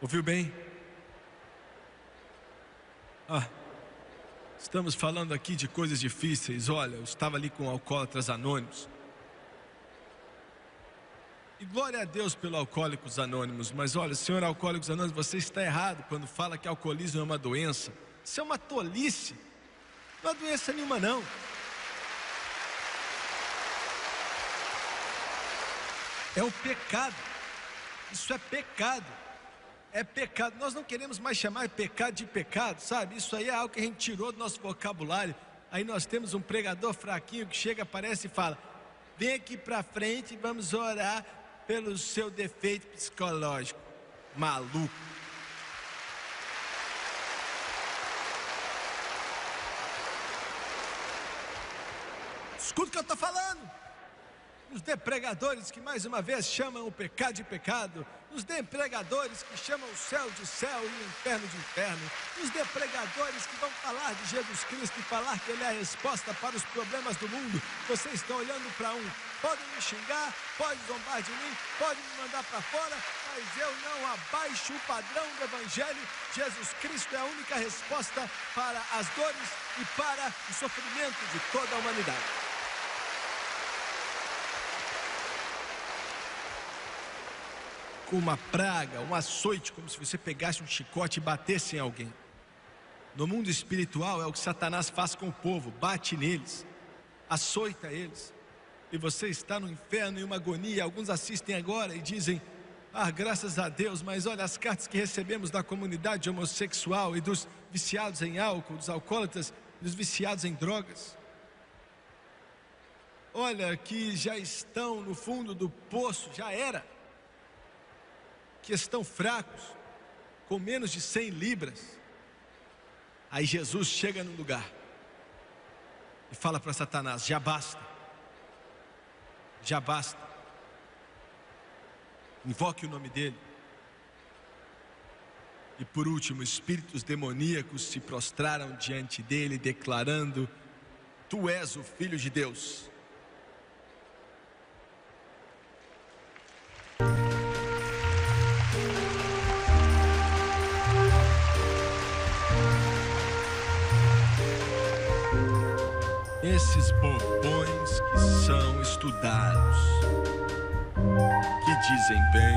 Ouviu bem? Estamos falando aqui de coisas difíceis. Olha, eu estava ali com Alcoólatras Anônimos. E glória a Deus pelo Alcoólicos Anônimos. Mas olha, senhor Alcoólicos Anônimos, você está errado quando fala que alcoolismo é uma doença. Isso é uma tolice. Não é doença nenhuma não. É o pecado. Isso é pecado. É pecado. Nós não queremos mais chamar pecado de pecado, sabe? Isso aí é algo que a gente tirou do nosso vocabulário. Aí nós temos um pregador fraquinho que chega, aparece e fala: vem aqui para frente e vamos orar pelo seu defeito psicológico. Maluco. Escuta o que eu estou falando. Nos dê pregadores que mais uma vez chamam o pecado de pecado. Nos dê pregadores que chamam o céu de céu e o inferno de inferno. Nos dê pregadores que vão falar de Jesus Cristo e falar que Ele é a resposta para os problemas do mundo. Vocês estão olhando para podem me xingar, podem zombar de mim, podem me mandar para fora, mas eu não abaixo o padrão do Evangelho. Jesus Cristo é a única resposta para as dores e para o sofrimento de toda a humanidade. Com uma praga, um açoite, como se você pegasse um chicote e batesse em alguém. No mundo espiritual é o que Satanás faz com o povo, bate neles, açoita eles. E você está no inferno em uma agonia. Alguns assistem agora e dizem: graças a Deus, mas olha as cartas que recebemos da comunidade homossexual e dos viciados em álcool, dos alcoólatras, dos viciados em drogas. Olha que já estão no fundo do poço, já era. Que estão fracos, com menos de 100 libras. Aí Jesus chega no lugar e fala para Satanás: já basta, já basta. Invoque o nome dele. E por último, espíritos demoníacos se prostraram diante dele, declarando: tu és o Filho de Deus. Esses bobões que são estudados, que dizem bem,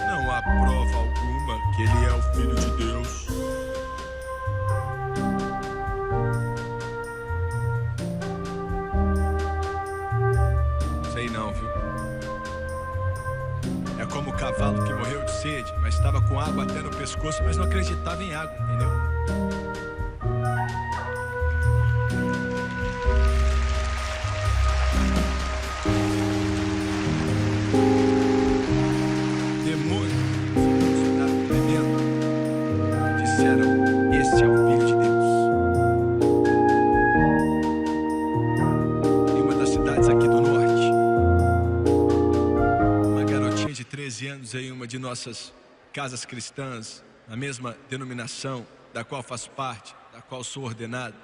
não há prova alguma que Ele é o Filho de Deus. Sei não, viu? É como o cavalo que morreu de sede, mas estava com água até no pescoço, mas não acreditava em água, entendeu? Em uma de nossas casas cristãs, na mesma denominação da qual faço parte, da qual sou ordenado.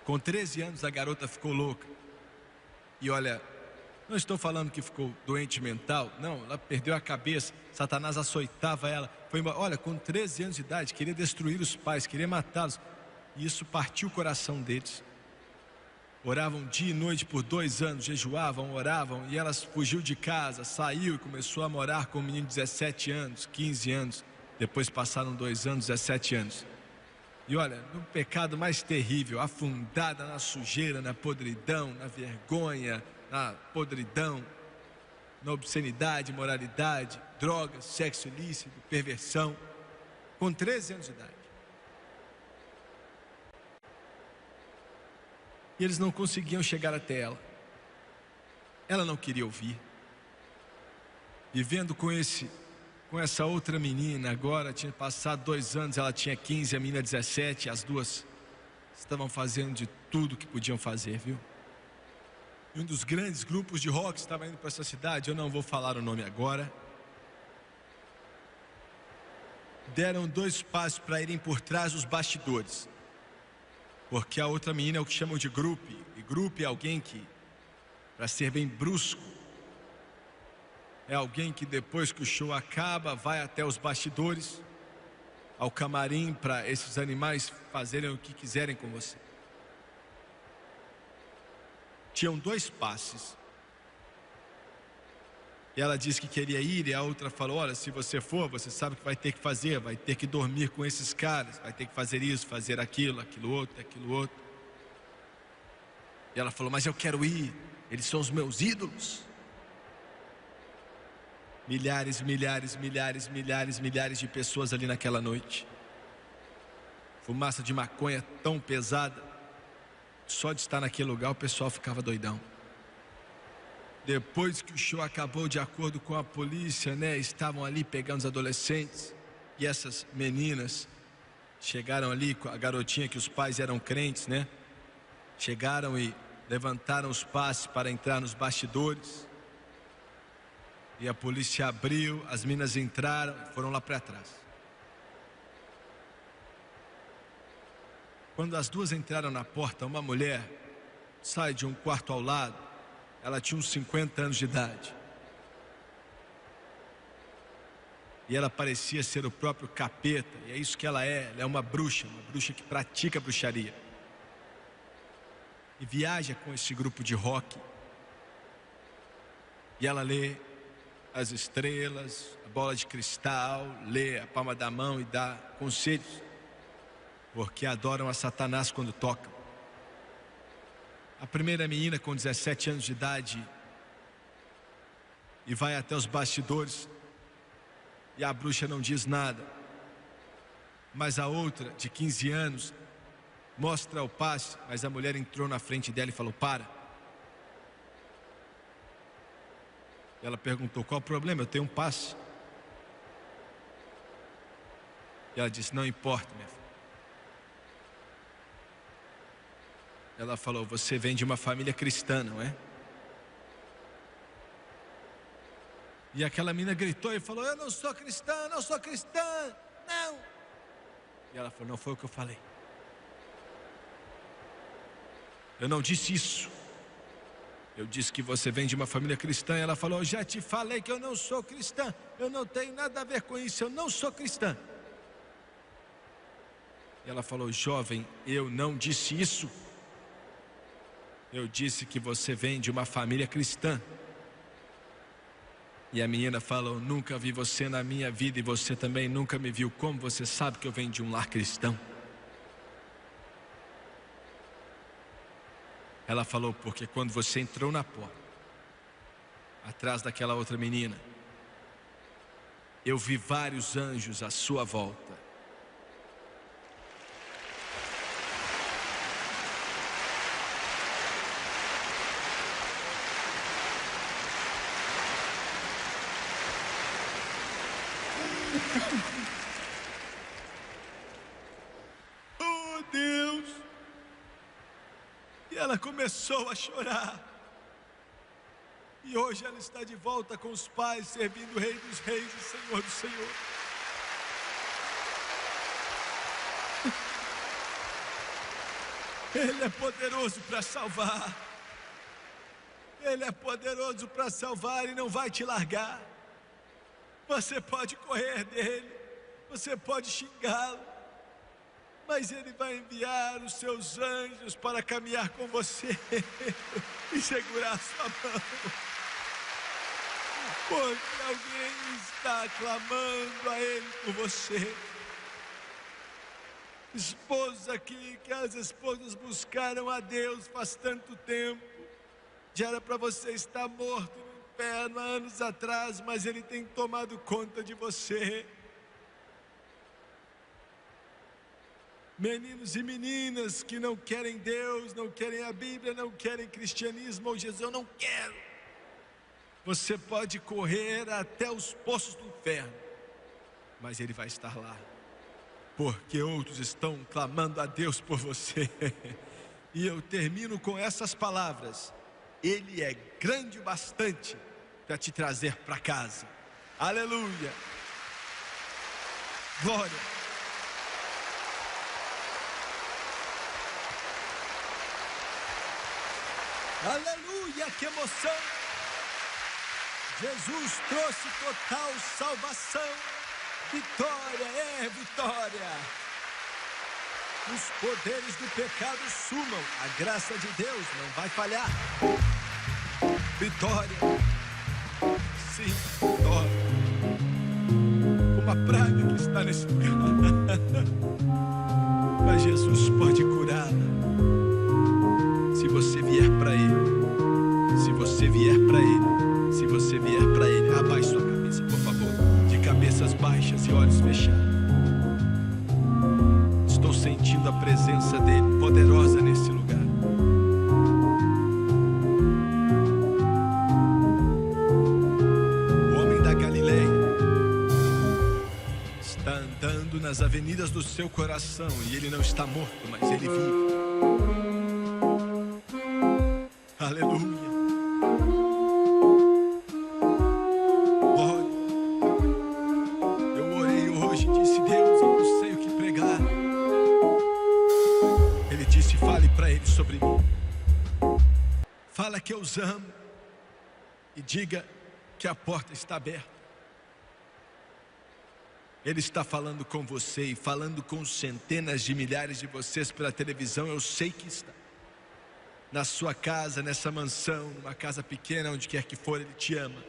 Com 13 anos a garota ficou louca. E olha, não estou falando que ficou doente mental, não, ela perdeu a cabeça. Satanás açoitava ela, foi embora. Olha, com 13 anos de idade, queria destruir os pais, queria matá-los. E isso partiu o coração deles. Oravam dia e noite por 2 anos, jejuavam, oravam, e ela fugiu de casa, saiu e começou a morar com um menino de 17 anos, 15 anos, depois passaram 2 anos, 17 anos. E olha, no pecado mais terrível, afundada na sujeira, na podridão, na vergonha, na podridão, na obscenidade, imoralidade, drogas, sexo ilícito, perversão, com 13 anos de idade. E eles não conseguiam chegar até ela. Ela não queria ouvir. Vivendo com essa outra menina, agora tinha passado 2 anos, ela tinha 15, a menina 17, as duas estavam fazendo de tudo que podiam fazer, viu? E um dos grandes grupos de rock estava indo para essa cidade, eu não vou falar o nome agora. Deram 2 passos para irem por trás dos bastidores. Porque a outra menina é o que chamam de groupie. E groupie é alguém que, para ser bem brusco, é alguém que depois que o show acaba, vai até os bastidores, ao camarim, para esses animais fazerem o que quiserem com você. Tinham 2 passes. E ela disse que queria ir, e a outra falou: olha, se você for, você sabe o que vai ter que fazer, vai ter que dormir com esses caras, vai ter que fazer isso, fazer aquilo, aquilo outro. E ela falou: mas eu quero ir, eles são os meus ídolos. Milhares de pessoas ali naquela noite. Fumaça de maconha tão pesada, só de estar naquele lugar o pessoal ficava doidão. Depois que o show acabou, de acordo com a polícia, né, estavam ali pegando os adolescentes. E essas meninas chegaram ali com a garotinha que os pais eram crentes, né? Chegaram e levantaram os passes para entrar nos bastidores. E a polícia abriu, as meninas entraram e foram lá para trás. Quando as duas entraram na porta, uma mulher sai de um quarto ao lado. Ela tinha uns 50 anos de idade. E ela parecia ser o próprio capeta. E é isso que ela é uma bruxa que pratica bruxaria. E viaja com esse grupo de rock. E ela lê as estrelas, a bola de cristal, lê a palma da mão e dá conselhos, porque adoram a Satanás quando tocam. A primeira menina, com 17 anos de idade, e vai até os bastidores, e a bruxa não diz nada. Mas a outra, de 15 anos, mostra o passe, mas a mulher entrou na frente dela e falou: para. Ela perguntou: qual o problema? Eu tenho um passe. E ela disse: não importa, minha filha. Ela falou: você vem de uma família cristã, não é? E aquela menina gritou e falou: eu não sou cristã, não sou cristã, não. E ela falou: não foi o que eu falei. Eu não disse isso. Eu disse que você vem de uma família cristã. E ela falou: eu já te falei que eu não sou cristã. Eu não tenho nada a ver com isso, eu não sou cristã. E ela falou: jovem, eu não disse isso. Eu disse que você vem de uma família cristã. E a menina falou: nunca vi você na minha vida e você também nunca me viu. Como você sabe que eu venho de um lar cristão? Ela falou: porque quando você entrou na porta, atrás daquela outra menina, eu vi vários anjos à sua volta. Oh, Deus! E ela começou a chorar. E hoje ela está de volta com os pais, servindo o Rei dos Reis e Senhor do Senhor. Ele é poderoso para salvar. Ele é poderoso para salvar e não vai te largar. Você pode correr dele, você pode xingá-lo, mas ele vai enviar os seus anjos para caminhar com você e segurar a sua mão. Porque alguém está clamando a ele por você. Esposos aqui, que as esposas buscaram a Deus faz tanto tempo. Já era para você estar morto no inferno há anos atrás, mas ele tem tomado conta de você. Meninos e meninas que não querem Deus, não querem a Bíblia, não querem cristianismo ou Jesus, eu não quero. Você pode correr até os poços do inferno, mas ele vai estar lá, porque outros estão clamando a Deus por você. E eu termino com essas palavras: ele é grande o bastante para te trazer para casa. Aleluia, glória. Aleluia, que emoção! Jesus trouxe total salvação. Vitória, vitória. Os poderes do pecado sumam. A graça de Deus não vai falhar. Vitória. Sim, vitória. Uma praga que está nesse lugar. Mas Jesus pode curá-la. Se você vier para Ele, se você vier para Ele, se você vier para Ele, abaixe sua cabeça, por favor, de cabeças baixas e olhos fechados. Estou sentindo a presença dEle, poderosa nesse lugar. O homem da Galileia está andando nas avenidas do seu coração e ele não está morto, mas ele vive. os amo e diga que a porta está aberta. Ele está falando com você e falando com centenas de milhares de vocês pela televisão. Eu sei que está. Na sua casa, nessa mansão, numa casa pequena, onde quer que for, Ele te ama.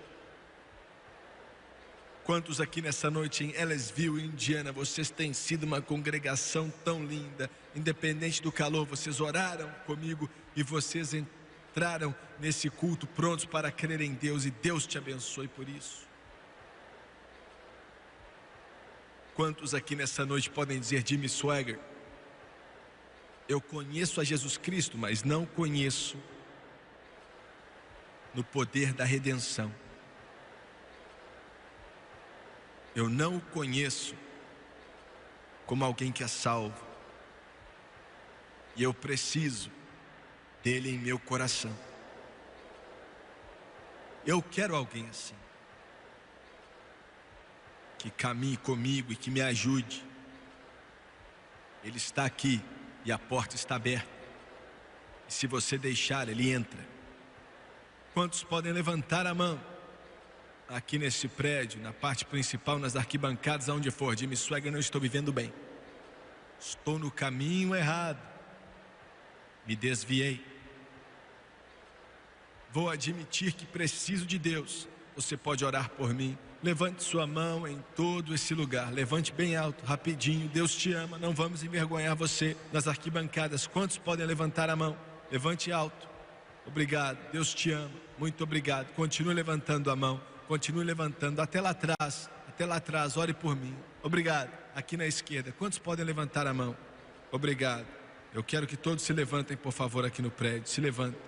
Quantos aqui nessa noite em Ellisville, Indiana, vocês têm sido uma congregação tão linda. Independente do calor, vocês oraram comigo e vocês entraram nesse culto prontos para crer em Deus, e Deus te abençoe por isso. Quantos aqui nessa noite podem dizer: Jimmy Swaggart, eu conheço a Jesus Cristo, mas não conheço no poder da redenção. Eu não o conheço como alguém que é salvo, e eu preciso dele em meu coração. Eu quero alguém assim, que caminhe comigo e que me ajude. Ele está aqui e a porta está aberta, e se você deixar, Ele entra. Quantos podem levantar a mão aqui nesse prédio, na parte principal, nas arquibancadas, aonde for? Jimmy Swaggart, não estou vivendo bem, estou no caminho errado, me desviei, vou admitir que preciso de Deus. Você pode orar por mim? Levante sua mão em todo esse lugar, levante bem alto, rapidinho. Deus te ama, não vamos envergonhar você nas arquibancadas. Quantos podem levantar a mão? Levante alto. Obrigado, Deus te ama, muito obrigado. Continue levantando a mão, continue levantando até lá atrás, ore por mim. Obrigado. Aqui na esquerda, quantos podem levantar a mão? Obrigado. Eu quero que todos se levantem, por favor, aqui no prédio. Se levantem.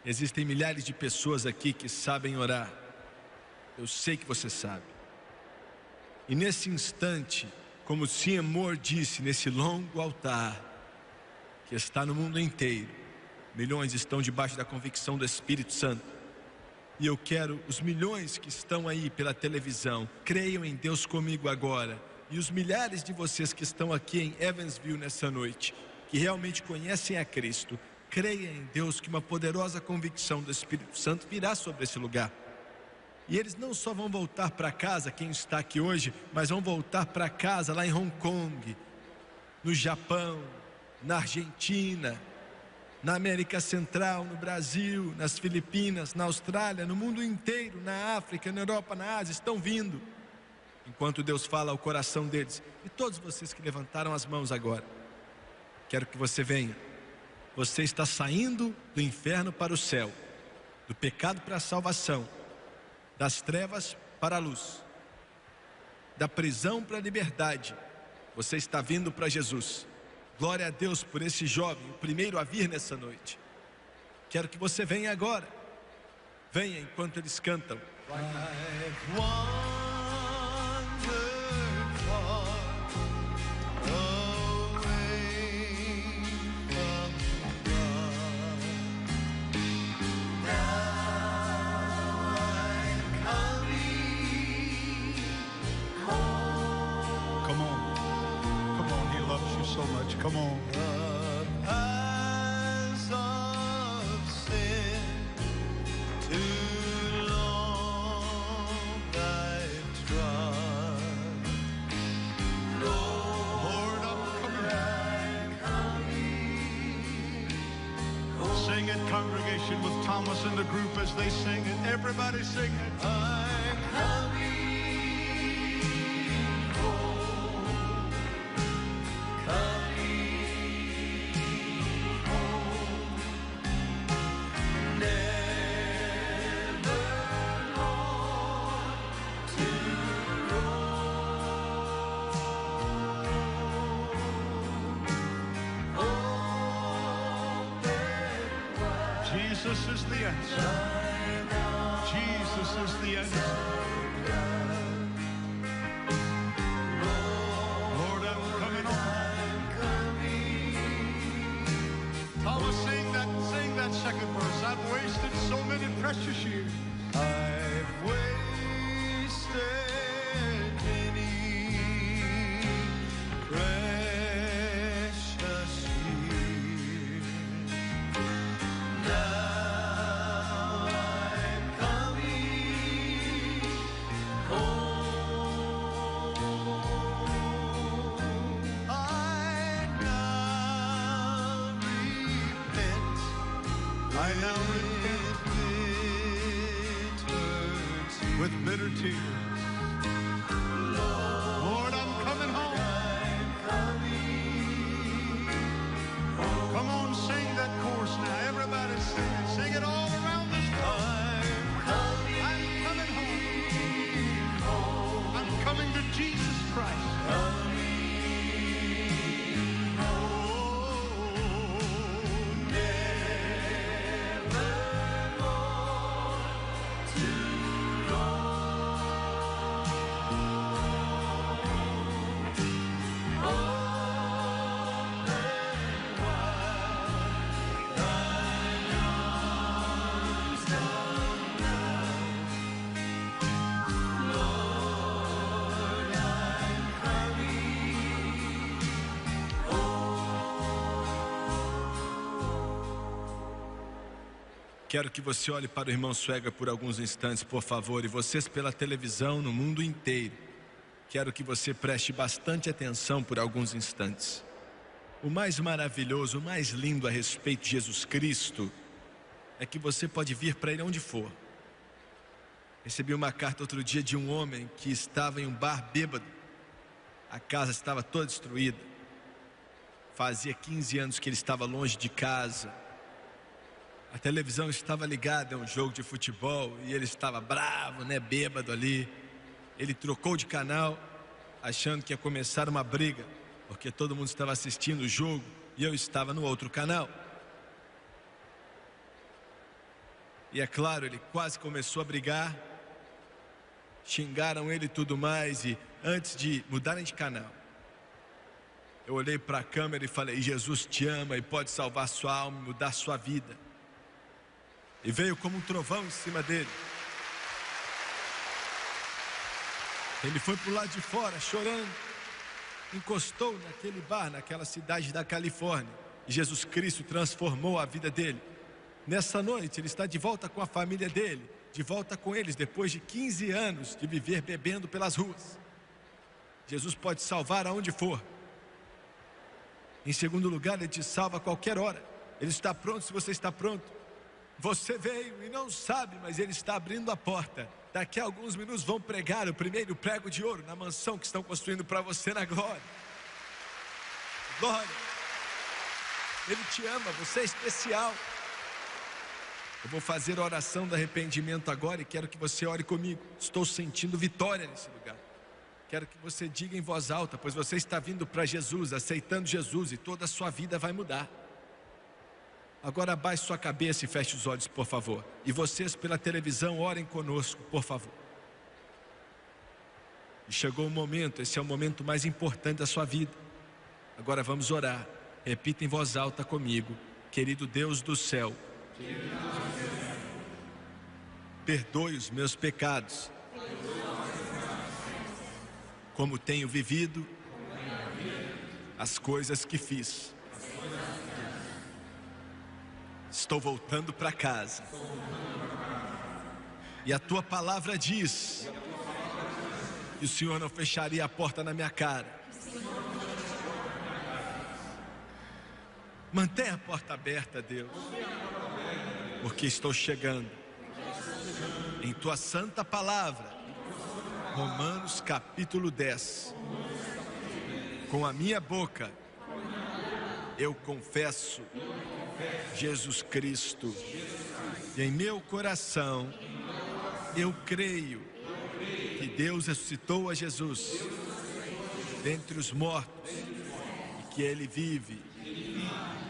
Existem milhares de pessoas aqui que sabem orar. Eu sei que você sabe. E nesse instante, como C.M. Moore disse, nesse longo altar que está no mundo inteiro, milhões estão debaixo da convicção do Espírito Santo. E eu quero os milhões que estão aí pela televisão, creiam em Deus comigo agora. E os milhares de vocês que estão aqui em Evansville nessa noite, que realmente conhecem a Cristo, creia em Deus que uma poderosa convicção do Espírito Santo virá sobre esse lugar. E eles não só vão voltar para casa, quem está aqui hoje, mas vão voltar para casa lá em Hong Kong, no Japão, na Argentina, na América Central, no Brasil, nas Filipinas, na Austrália, no mundo inteiro, na África, na Europa, na Ásia, estão vindo. Enquanto Deus fala ao coração deles. E todos vocês que levantaram as mãos agora, quero que você venha. Você está saindo do inferno para o céu, do pecado para a salvação, das trevas para a luz, da prisão para a liberdade. Você está vindo para Jesus. Glória a Deus por esse jovem, o primeiro a vir nessa noite. Quero que você venha agora. Venha enquanto eles cantam. So much, come on. The paths of sin, too long I've trod. Lord, I'm coming. Sing it, congregation, with Thomas and the group as they sing it. Everybody sing it. I'm coming. Jesus is the answer. Jesus is the answer. Lord, I'm coming on. Thomas, sing that second verse. precious years. I've wasted many precious years. Now I'm coming home. I now repent. I now repent with bitter tears. Lord, I'm coming home. Come on, sing that chorus now. Everybody sing it. Sing it all around this world. I'm coming home. I'm coming to Jesus Christ. Quero que você olhe para o irmão Suega por alguns instantes, por favor, e vocês pela televisão no mundo inteiro. Quero que você preste bastante atenção por alguns instantes. O mais maravilhoso, o mais lindo a respeito de Jesus Cristo é que você pode vir para Ele onde for. Recebi uma carta outro dia de um homem que estava em um bar bêbado. A casa estava toda destruída. Fazia 15 anos que ele estava longe de casa. A televisão estava ligada a um jogo de futebol e ele estava bravo, bêbado ali. Ele trocou de canal, achando que ia começar uma briga, porque todo mundo estava assistindo o jogo e eu estava no outro canal. E é claro, ele quase começou a brigar. Xingaram ele e tudo mais, e antes de mudarem de canal, eu olhei para a câmera e falei: Jesus te ama e pode salvar sua alma e mudar sua vida. E veio como um trovão em cima dele. Ele foi para o lado de fora chorando. Encostou naquele bar, naquela cidade da Califórnia. E Jesus Cristo transformou a vida dele. Nessa noite ele está de volta com a família dele. De volta com eles depois de 15 anos de viver bebendo pelas ruas. Jesus pode salvar aonde for. Em segundo lugar, Ele te salva a qualquer hora. Ele está pronto se você está pronto. Você veio e não sabe, mas Ele está abrindo a porta. Daqui a alguns minutos vão pregar o primeiro prego de ouro na mansão que estão construindo para você na glória. Glória. Ele te ama, você é especial. Eu vou fazer a oração do arrependimento agora e quero que você ore comigo. Estou sentindo vitória nesse lugar. Quero que você diga em voz alta, pois você está vindo para Jesus, aceitando Jesus, e toda a sua vida vai mudar. Agora abaixe sua cabeça e feche os olhos, por favor. E vocês pela televisão, orem conosco, por favor. E chegou o momento, esse é o momento mais importante da sua vida. Agora vamos orar. Repita em voz alta comigo. Querido Deus do céu, perdoe os meus pecados, como tenho vivido as coisas que fiz. Estou voltando para casa. E a tua palavra diz que o Senhor não fecharia a porta na minha cara. Mantenha a porta aberta, Deus, porque estou chegando. Em tua santa palavra, Romanos capítulo 10. Com a minha boca eu confesso Jesus Cristo, e em meu coração eu creio que Deus ressuscitou a Jesus dentre os mortos e que Ele vive.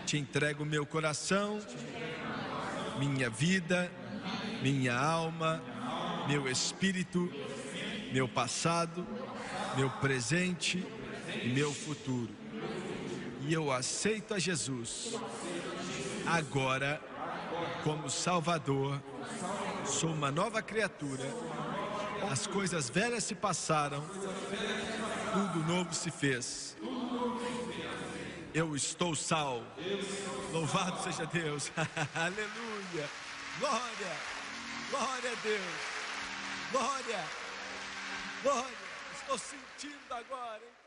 Te entrego meu coração, minha vida, minha alma, meu espírito, meu passado, meu presente e meu futuro. E eu aceito a Jesus agora como Salvador Sou uma nova criatura. As coisas velhas se passaram. Tudo novo se fez. Eu estou salvo. Louvado seja Deus. Aleluia. Glória. Glória a Deus. Glória. Glória. Estou sentindo agora, hein?